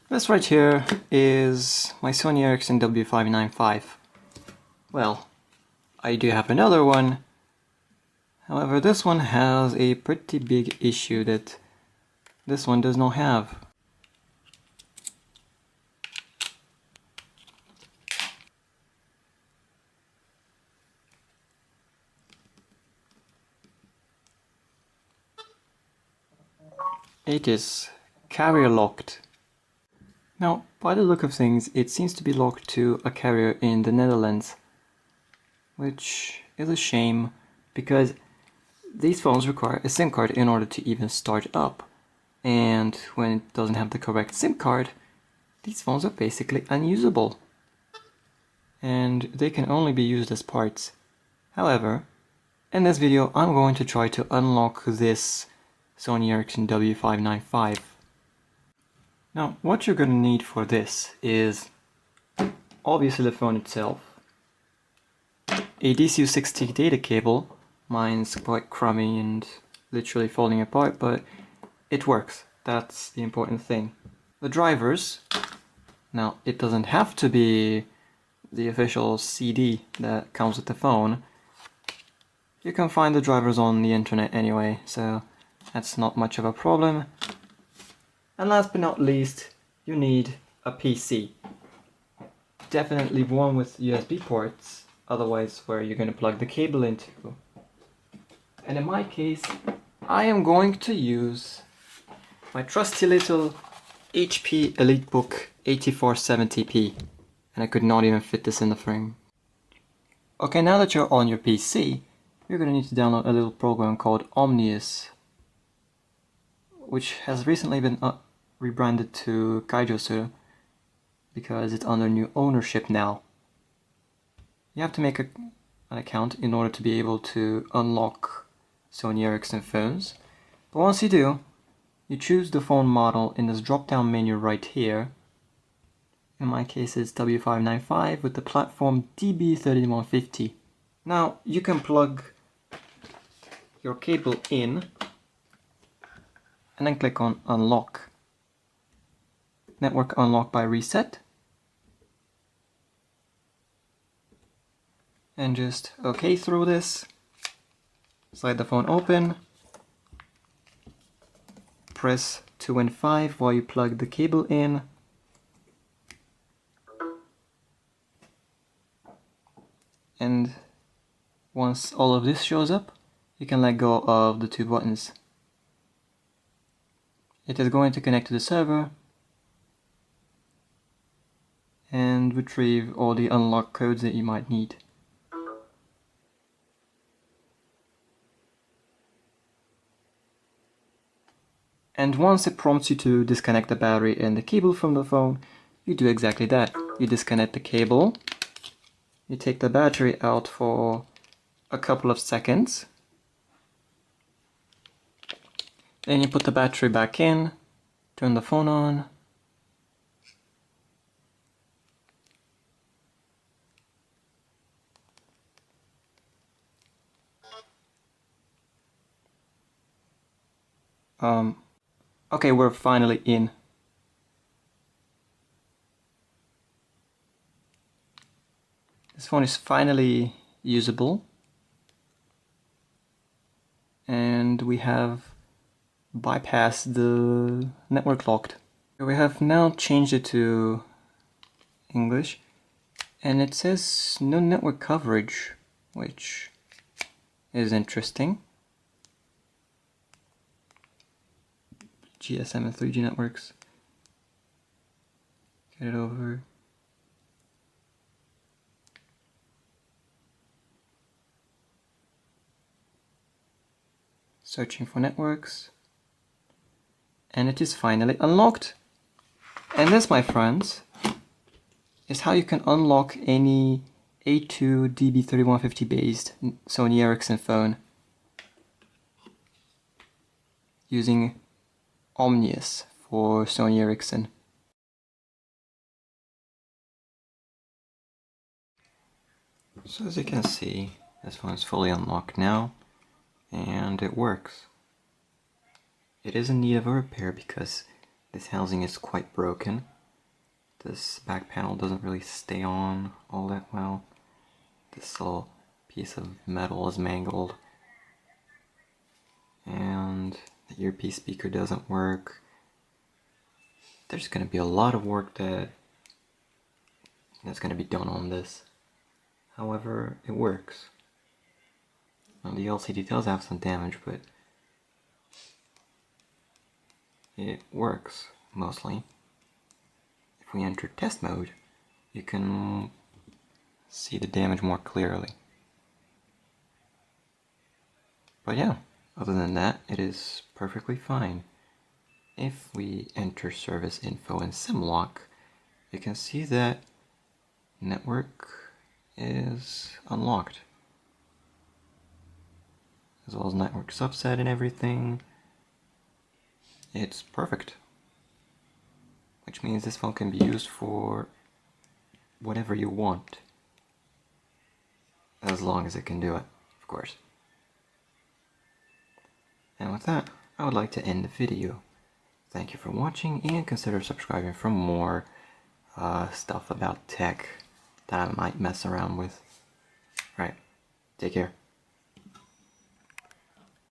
This right here is my Sony Ericsson W595. Well, I do have another one. However, this one has a pretty big issue that this one does not have. It is carrier locked. Now, by the look of things, it seems to be locked to a carrier in the Netherlands, which is a shame because these phones require a SIM card in order to even start up. And when it doesn't have the correct SIM card, these phones are basically unusable. And they can only be used as parts. However, in this video I'm going to try to unlock this Sony Ericsson W595. Now, what you're going to need for this is obviously the phone itself, a DCU60 data cable. Mine's quite crummy and literally falling apart, but it works. That's the important thing. The drivers. Now, it doesn't have to be the official CD that comes with the phone. You can find the drivers on the internet anyway, so that's not much of a problem. And last but not least, you need a PC. Definitely one with USB ports, otherwise where you're going to plug the cable into. And in my case, I am going to use my trusty little HP EliteBook 8470p. And I could not even fit this in the frame. Okay, now that you're on your PC, you're going to need to download a little program called Omnius, which has recently been rebranded to Kaijousuru because it's under new ownership now. You have to make an account in order to be able to unlock Sony Ericsson phones. But once you do, you choose the phone model in this drop-down menu right here. In my case it's W595 with the platform DB3150. Now you can plug your cable in and then click on Unlock. Network unlock by reset. And just OK through this. Slide the phone open. Press 2 and 5 while you plug the cable in. And once all of this shows up, you can let go of the two buttons. It is going to connect to the server and retrieve all the unlock codes that you might need. And once it prompts you to disconnect the battery and the cable from the phone, you do exactly that. You disconnect the cable, you take the battery out for a couple of seconds, then you put the battery back in, turn the phone on, okay, we're finally in. This phone is finally usable. And we have bypassed the network locked. We have now changed it to English. And it says no network coverage, which is interesting. GSM and 3G networks. Get it over. Searching for networks. And it is finally unlocked. And this, my friends, is how you can unlock any A2 DB3150 based Sony Ericsson phone using Omnius for Sony Ericsson. So as you can see, this phone is fully unlocked now, and it works. It is in need of a repair because this housing is quite broken, this back panel doesn't really stay on all that well. This little piece of metal is mangled. And the earpiece speaker doesn't work. There's going to be a lot of work that's going to be done on this. However, it works. Now, the LCD does have some damage, but it works mostly. If we enter test mode, you can see the damage more clearly. But yeah, other than that, it is perfectly fine. If we enter service info in SimLock, you can see that network is unlocked, as well as network subset and everything. It's perfect, which means this phone can be used for whatever you want, as long as it can do it, of course. And with that, I would like to end the video. Thank you for watching, and consider subscribing for more stuff about tech that I might mess around with. Alright, take care.